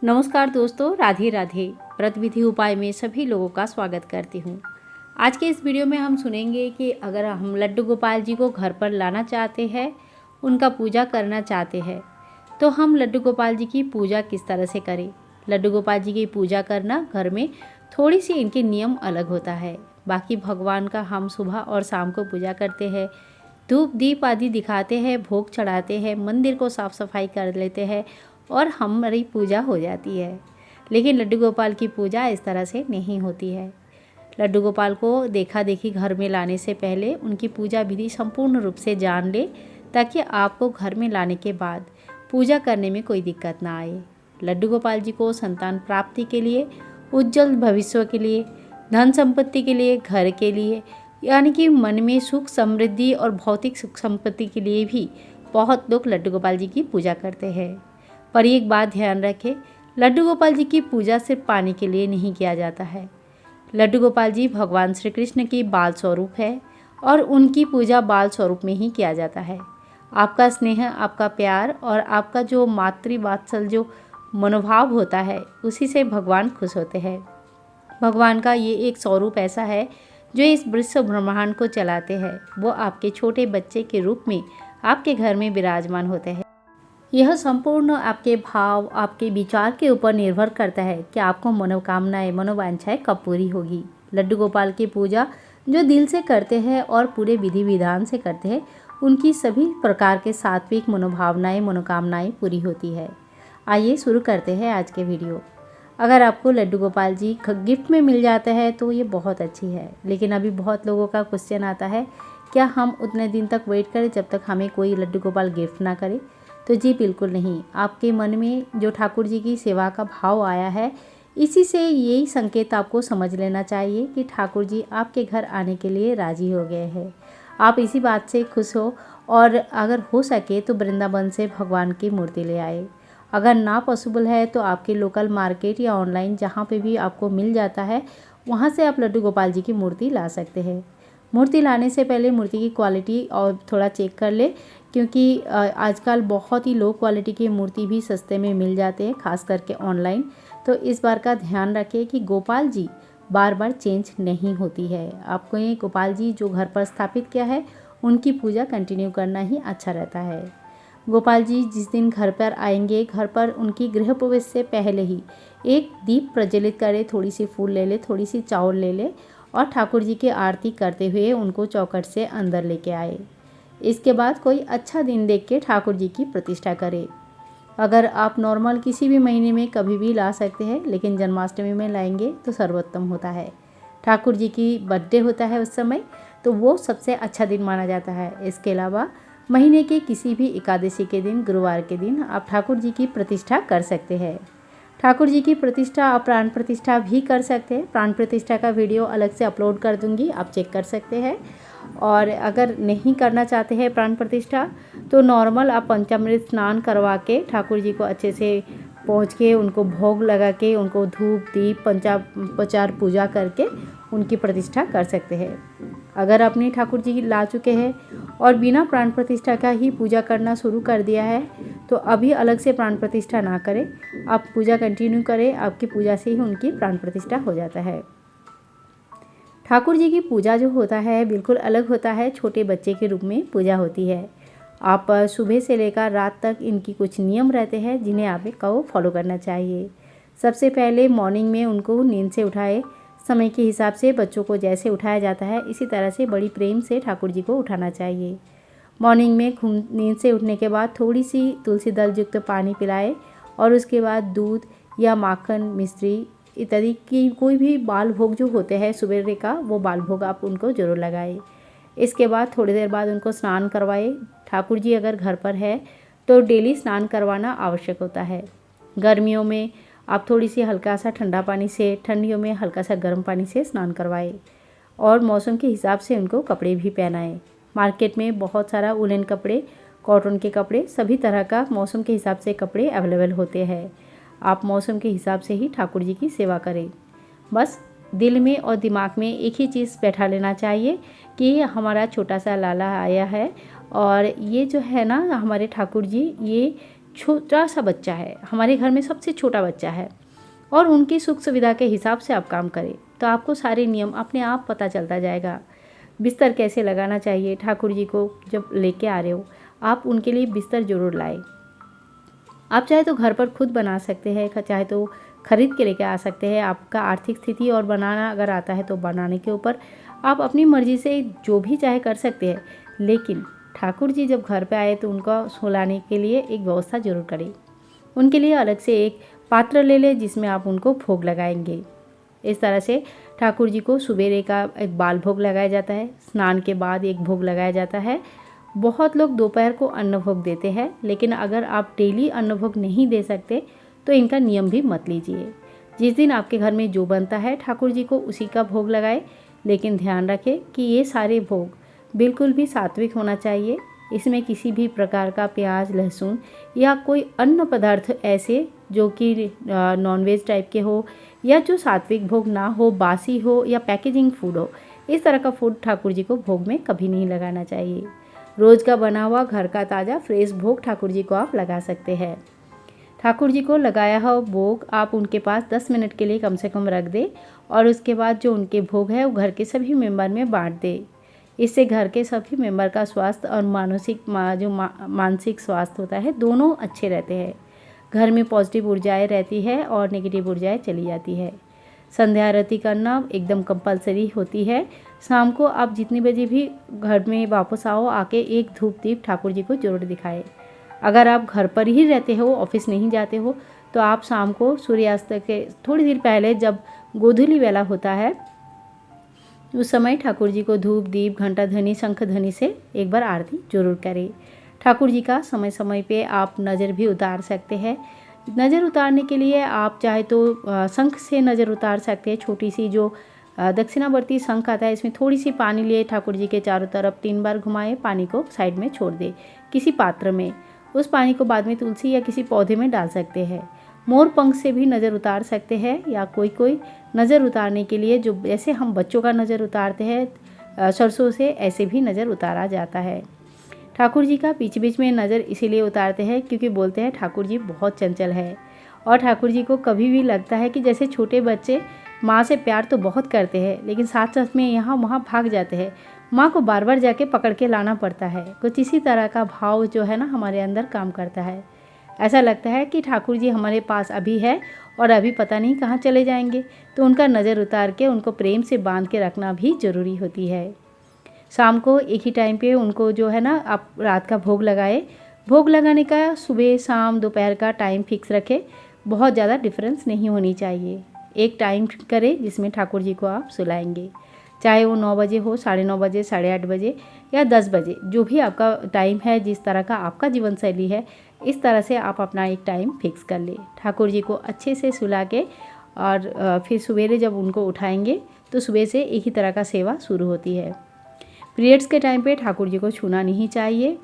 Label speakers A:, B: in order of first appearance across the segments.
A: नमस्कार दोस्तों, राधे राधे। व्रत विधि उपाय में सभी लोगों का स्वागत करती हूँ। आज के इस वीडियो में हम सुनेंगे कि अगर हम लड्डू गोपाल जी को घर पर लाना चाहते हैं, उनका पूजा करना चाहते हैं, तो हम लड्डू गोपाल जी की पूजा किस तरह से करें। लड्डू गोपाल जी की पूजा करना घर में थोड़ी सी इनके नियम अलग होता है। बाकी भगवान का हम सुबह और शाम को पूजा करते हैं, धूप दीप आदि दिखाते हैं, भोग चढ़ाते हैं, मंदिर को साफ़ सफाई कर लेते हैं और हमारी पूजा हो जाती है। लेकिन लड्डू गोपाल की पूजा इस तरह से नहीं होती है। लड्डू गोपाल को देखा देखी घर में लाने से पहले उनकी पूजा विधि संपूर्ण रूप से जान ले, ताकि आपको घर में लाने के बाद पूजा करने में कोई दिक्कत ना आए। लड्डू गोपाल जी को संतान प्राप्ति के लिए, उज्जवल भविष्य के लिए, धन संपत्ति के लिए, घर के लिए, यानी कि मन में सुख समृद्धि और भौतिक सुख संपत्ति के लिए भी बहुत लोग लड्डू गोपाल जी की पूजा करते हैं। पर एक बात ध्यान रखें, लड्डू गोपाल जी की पूजा सिर्फ पाने के लिए नहीं किया जाता है। लड्डू गोपाल जी भगवान श्री कृष्ण की बाल स्वरूप है और उनकी पूजा बाल स्वरूप में ही किया जाता है। आपका स्नेह, आपका प्यार और आपका जो मातृवात्सल जो मनोभाव होता है, उसी से भगवान खुश होते हैं। भगवान का ये एक स्वरूप ऐसा है जो इस विश्व ब्रह्मांड को चलाते हैं। वो आपके छोटे बच्चे के रूप में आपके घर में विराजमान होते हैं। यह संपूर्ण आपके भाव, आपके विचार के ऊपर निर्भर करता है कि आपको मनोकामनाएं, मनोवांछाएं कब पूरी होगी। लड्डू गोपाल की पूजा जो दिल से करते हैं और पूरे विधि विधान से करते हैं, उनकी सभी प्रकार के सात्विक मनोभावनाएं, मनोकामनाएं पूरी होती है। आइए शुरू करते हैं आज के वीडियो। अगर आपको लड्डू गोपाल जी गिफ्ट में मिल जाता है तो ये बहुत अच्छी है। लेकिन अभी बहुत लोगों का क्वेश्चन आता है, क्या हम उतने दिन तक वेट करें जब तक हमें कोई लड्डू गोपाल गिफ्ट ना करे। तो जी बिल्कुल नहीं। आपके मन में जो ठाकुर जी की सेवा का भाव आया है, इसी से यही संकेत आपको समझ लेना चाहिए कि ठाकुर जी आपके घर आने के लिए राज़ी हो गए हैं। आप इसी बात से खुश हो और अगर हो सके तो वृंदावन से भगवान की मूर्ति ले आए। अगर ना पॉसिबल है तो आपके लोकल मार्केट या ऑनलाइन जहाँ पे भी आपको मिल जाता है, वहाँ से आप लड्डू गोपाल जी की मूर्ति ला सकते हैं। मूर्ति लाने से पहले मूर्ति की क्वालिटी और थोड़ा चेक कर ले, क्योंकि आजकल बहुत ही लो क्वालिटी की मूर्ति भी सस्ते में मिल जाते हैं, खास करके ऑनलाइन। तो इस बार का ध्यान रखें कि गोपाल जी बार बार चेंज नहीं होती है। आपको ये गोपाल जी जो घर पर स्थापित किया है, उनकी पूजा कंटिन्यू करना ही अच्छा रहता है। गोपाल जी जिस दिन घर पर आएंगे, घर पर उनकी गृह प्रवेश से पहले ही एक दीप प्रज्वलित करे, थोड़ी सी फूल ले ले, थोड़ी सी चावल ले ले और ठाकुर जी की आरती करते हुए उनको चौखट से अंदर लेके आए। इसके बाद कोई अच्छा दिन देख के ठाकुर जी की प्रतिष्ठा करें। अगर आप नॉर्मल किसी भी महीने में कभी भी ला सकते हैं, लेकिन जन्माष्टमी में लाएंगे तो सर्वोत्तम होता है। ठाकुर जी की बर्थडे होता है उस समय, तो वो सबसे अच्छा दिन माना जाता है। इसके अलावा महीने के किसी भी एकादशी के दिन, गुरुवार के दिन आप ठाकुर जी की प्रतिष्ठा कर सकते हैं। ठाकुर जी की प्रतिष्ठा आप प्राण प्रतिष्ठा भी कर सकते हैं। प्राण प्रतिष्ठा का वीडियो अलग से अपलोड कर दूंगी, आप चेक कर सकते हैं। और अगर नहीं करना चाहते हैं प्राण प्रतिष्ठा, तो नॉर्मल आप पंचामृत स्नान करवा के ठाकुर जी को अच्छे से पहुँच के उनको भोग लगा के उनको धूप दीप पंचापचार पूजा करके उनकी प्रतिष्ठा कर सकते हैं। अगर अपने ठाकुर जी ला चुके हैं और बिना प्राण प्रतिष्ठा का ही पूजा करना शुरू कर दिया है, तो अभी अलग से प्राण प्रतिष्ठा ना करें, आप पूजा कंटिन्यू करें। आपकी पूजा से ही उनकी प्राण प्रतिष्ठा हो जाता है। ठाकुर जी की पूजा जो होता है बिल्कुल अलग होता है, छोटे बच्चे के रूप में पूजा होती है। आप सुबह से लेकर रात तक इनकी कुछ नियम रहते हैं जिन्हें आपको फॉलो करना चाहिए। सबसे पहले मॉर्निंग में उनको नींद से उठाए, समय के हिसाब से बच्चों को जैसे उठाया जाता है इसी तरह से बड़ी प्रेम से ठाकुर जी को उठाना चाहिए। मॉर्निंग में नींद से उठने के बाद थोड़ी सी तुलसी दल युक्त पानी पिलाए और उसके बाद दूध या माखन, मिश्री इत्यादि की कोई भी बाल भोग जो होते हैं सुबह का, वो बाल भोग आप उनको ज़रूर लगाए। इसके बाद थोड़ी देर बाद उनको स्नान करवाए। ठाकुर जी अगर घर पर है तो डेली स्नान करवाना आवश्यक होता है। गर्मियों में आप थोड़ी सी हल्का सा ठंडा पानी से, ठंडियों में हल्का सा गर्म पानी से स्नान करवाए और मौसम के हिसाब से उनको कपड़े भी पहनाएं। मार्केट में बहुत सारा उलन कपड़े, कॉटन के कपड़े, सभी तरह का मौसम के हिसाब से कपड़े अवेलेबल होते हैं। आप मौसम के हिसाब से ही ठाकुर जी की सेवा करें। बस दिल में और दिमाग में एक ही चीज़ बैठा लेना चाहिए कि हमारा छोटा सा लाला आया है और ये जो है ना हमारे ठाकुर जी, ये छोटा सा बच्चा है, हमारे घर में सबसे छोटा बच्चा है और उनकी सुख सुविधा के हिसाब से आप काम करें तो आपको सारे नियम अपने आप पता चलता जाएगा। बिस्तर कैसे लगाना चाहिए, ठाकुर जी को जब लेके आ रहे हो आप उनके लिए बिस्तर ज़रूर लाए। आप चाहे तो घर पर खुद बना सकते हैं, चाहे तो खरीद के लेके आ सकते हैं। आपका आर्थिक स्थिति और बनाना अगर आता है तो बनाने के ऊपर आप अपनी मर्ज़ी से जो भी चाहे कर सकते हैं, लेकिन ठाकुर जी जब घर पे आए तो उनका सुलाने के लिए एक व्यवस्था जरूर करें। उनके लिए अलग से एक पात्र ले लें जिसमें आप उनको भोग लगाएंगे। इस तरह से ठाकुर जी को सुबेरे का एक बाल भोग लगाया जाता है, स्नान के बाद एक भोग लगाया जाता है। बहुत लोग दोपहर को अन्न भोग देते हैं, लेकिन अगर आप डेली अन्न भोग नहीं दे सकते तो इनका नियम भी मत लीजिए। जिस दिन आपके घर में जो बनता है ठाकुर जी को उसी का भोग लगाए, लेकिन ध्यान रखें कि ये सारे भोग बिल्कुल भी सात्विक होना चाहिए। इसमें किसी भी प्रकार का प्याज, लहसुन या कोई अन्य पदार्थ ऐसे जो कि नॉनवेज टाइप के हो या जो सात्विक भोग ना हो, बासी हो या पैकेजिंग फूड हो, इस तरह का फूड ठाकुर जी को भोग में कभी नहीं लगाना चाहिए। रोज़ का बना हुआ घर का ताज़ा फ्रेश भोग ठाकुर जी को आप लगा सकते हैं। ठाकुर जी को लगाया हुआ भोग आप उनके पास 10 मिनट के लिए कम से कम रख दें और उसके बाद जो उनके भोग है वो घर के सभी मेंबर में बांट दें। इससे घर के सभी मेंबर का स्वास्थ्य और मानसिक स्वास्थ्य होता है, दोनों अच्छे रहते हैं। घर में पॉजिटिव ऊर्जाएं रहती है और नेगेटिव ऊर्जाएं चली जाती है। संध्या आरती करना एकदम कंपलसरी होती है। शाम को आप जितनी बजे भी घर में वापस आओ, आके एक धूप दीप ठाकुर जी को जरूर दिखाएं। अगर आप घर पर ही रहते हो, ऑफिस नहीं जाते हो, तो आप शाम को सूर्यास्त के थोड़ी देर पहले जब गोधूली वेला होता है उस समय ठाकुर जी को धूप दीप घंटा ध्वनि शंख ध्वनि से एक बार आरती जरूर करें। ठाकुर जी का समय समय पे आप नज़र भी उतार सकते हैं। नज़र उतारने के लिए आप चाहे तो शंख से नज़र उतार सकते हैं। छोटी सी जो दक्षिणावर्ती शंख आता है, इसमें थोड़ी सी पानी लिए ठाकुर जी के चारों तरफ 3 बार घुमाएं, पानी को साइड में छोड़ दें किसी पात्र में। उस पानी को बाद में तुलसी या किसी पौधे में डाल सकते हैं। मोर पंख से भी नज़र उतार सकते हैं, या कोई नज़र उतारने के लिए जो जैसे हम बच्चों का नज़र उतारते हैं सरसों से, ऐसे भी नज़र उतारा जाता है। ठाकुर जी का बीच बीच में नज़र इसीलिए उतारते हैं क्योंकि बोलते हैं ठाकुर जी बहुत चंचल है और ठाकुर जी को कभी भी लगता है कि जैसे छोटे बच्चे माँ से प्यार तो बहुत करते हैं लेकिन साथ साथ में यहाँ वहाँ भाग जाते हैं, माँ को बार बार जाके पकड़ के लाना पड़ता है। कुछ इसी तरह का भाव जो है ना हमारे अंदर काम करता है। ऐसा लगता है कि ठाकुर जी हमारे पास अभी है और अभी पता नहीं कहाँ चले जाएंगे, तो उनका नज़र उतार के उनको प्रेम से बांध के रखना भी ज़रूरी होती है। शाम को एक ही टाइम पे उनको जो है ना आप रात का भोग लगाए। भोग लगाने का सुबह शाम दोपहर का टाइम फिक्स रखें, बहुत ज़्यादा डिफरेंस नहीं होनी चाहिए। एक टाइम करें जिसमें ठाकुर जी को आप सुलाएंगे, चाहे वो 9 बजे हो, 9:30 बजे, 8:30 बजे या 10 बजे, जो भी आपका टाइम है, जिस तरह का आपका जीवन शैली है, इस तरह से आप अपना एक टाइम फिक्स कर ले। ठाकुर जी को अच्छे से सुला के और फिर सवेरे जब उनको उठाएंगे तो सुबह से एक ही तरह का सेवा शुरू होती है। पीरियड्स के टाइम पे ठाकुर जी को छूना नहीं चाहिए,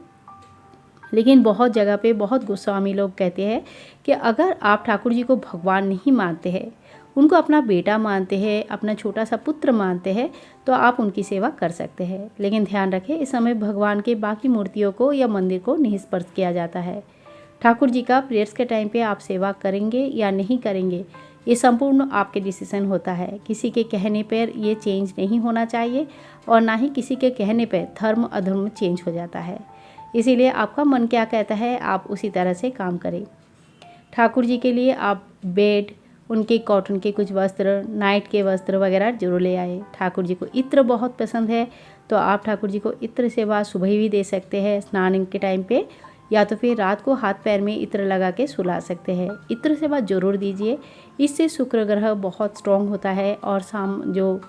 A: लेकिन बहुत जगह पे बहुत गोस्वामी लोग कहते हैं कि अगर आप ठाकुर जी को भगवान नहीं मानते हैं, उनको अपना बेटा मानते हैं, अपना छोटा सा पुत्र मानते हैं, तो आप उनकी सेवा कर सकते हैं। लेकिन ध्यान रखें, इस समय भगवान के बाकी मूर्तियों को या मंदिर को नहीं स्पर्श किया जाता है। ठाकुर जी का पीरियड्स के टाइम पे आप सेवा करेंगे या नहीं करेंगे, ये संपूर्ण आपके डिसीजन होता है। किसी के कहने पर ये चेंज नहीं होना चाहिए और ना ही किसी के कहने पर धर्म अधर्म चेंज हो जाता है। इसीलिए आपका मन क्या कहता है आप उसी तरह से काम करें। ठाकुर जी के लिए आप बेड, उनके कॉटन के कुछ वस्त्र, नाइट के वस्त्र वगैरह जरूर ले आए। ठाकुर जी को इत्र बहुत पसंद है, तो आप ठाकुर जी को इत्र सेवा सुबह भी दे सकते हैं स्नान के टाइम पे, या तो फिर रात को हाथ पैर में इत्र लगा के सुला सकते हैं। इत्र सेवा जरूर दीजिए, इससे शुक्र ग्रह बहुत स्ट्रॉन्ग होता है और जो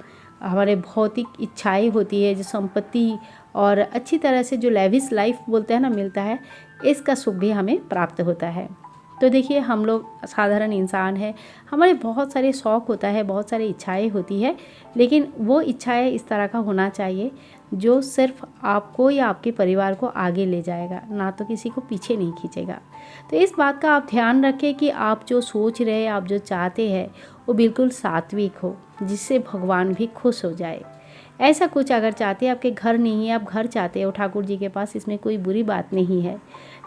A: हमारे भौतिक इच्छाएं होती है, जो संपत्ति और अच्छी तरह से जो लेविश लाइफ बोलते हैं ना मिलता है, इसका सुख भी हमें प्राप्त होता है। तो देखिए, हम लोग साधारण इंसान हैं, हमारे बहुत सारे शौक़ होता है, बहुत सारी इच्छाएं होती है, लेकिन वो इच्छाएं इस तरह का होना चाहिए जो सिर्फ आपको या आपके परिवार को आगे ले जाएगा, ना तो किसी को पीछे नहीं खींचेगा। तो इस बात का आप ध्यान रखें कि आप जो सोच रहे हैं, आप जो चाहते हैं, वो बिल्कुल सात्विक हो, जिससे भगवान भी खुश हो जाए। ऐसा कुछ अगर चाहते हैं, आपके घर नहीं है, आप घर चाहते हो ठाकुर जी के पास, इसमें कोई बुरी बात नहीं है।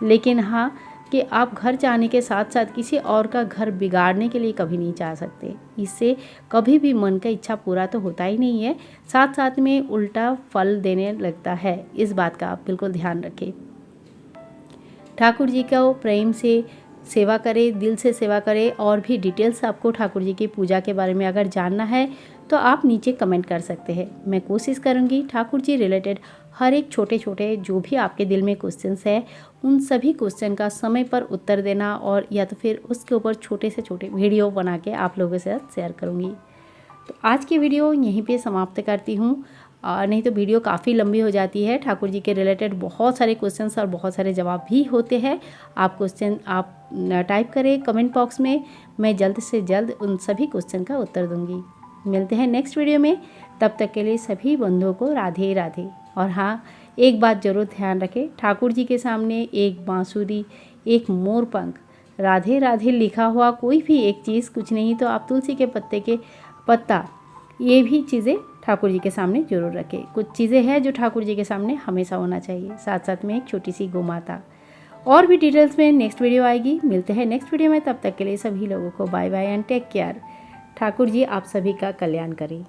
A: लेकिन हाँ, कि आप घर चाहने के साथ साथ किसी और का घर बिगाड़ने के लिए कभी नहीं चाह सकते। इससे कभी भी मन का इच्छा पूरा तो होता ही नहीं है, साथ साथ में उल्टा फल देने लगता है। इस बात का आप बिल्कुल ध्यान रखें। ठाकुर जी को प्रेम से सेवा करें, दिल से सेवा करें। और भी डिटेल्स आपको ठाकुर जी की पूजा के बारे में अगर जानना है तो आप नीचे कमेंट कर सकते हैं। मैं कोशिश करूंगी ठाकुर जी रिलेटेड हर एक छोटे छोटे जो भी आपके दिल में क्वेश्चंस है उन सभी क्वेश्चन का समय पर उत्तर देना, और या तो फिर उसके ऊपर छोटे से छोटे वीडियो बना के आप लोगों के साथ शेयर करूँगी। तो आज की वीडियो यहीं पे समाप्त करती हूँ, नहीं तो वीडियो काफ़ी लंबी हो जाती है। ठाकुर जी के रिलेटेड बहुत सारे क्वेश्चंस और बहुत सारे जवाब भी होते हैं। आप क्वेश्चन आप टाइप करें कमेंट बॉक्स में, मैं जल्द से जल्द उन सभी क्वेश्चन का उत्तर दूंगी। मिलते हैं नेक्स्ट वीडियो में, तब तक के लिए सभी बंधुओं को राधे राधे। और हाँ, एक बात ज़रूर ध्यान रखें, ठाकुर जी के सामने एक बांसुरी, एक मोर पंख, राधे राधे लिखा हुआ कोई भी एक चीज़ कुछ नहीं, तो आप तुलसी के पत्ता ये भी चीज़ें ठाकुर जी के सामने जरूर रखें। कुछ चीज़ें हैं जो ठाकुर जी के सामने हमेशा होना चाहिए, साथ साथ में एक छोटी सी गोमाता। और भी डिटेल्स में नेक्स्ट वीडियो आएगी। मिलते हैं नेक्स्ट वीडियो में, तब तक के लिए सभी लोगों को bye bye and take care. Thakur ji आप सभी का कल्याण करें।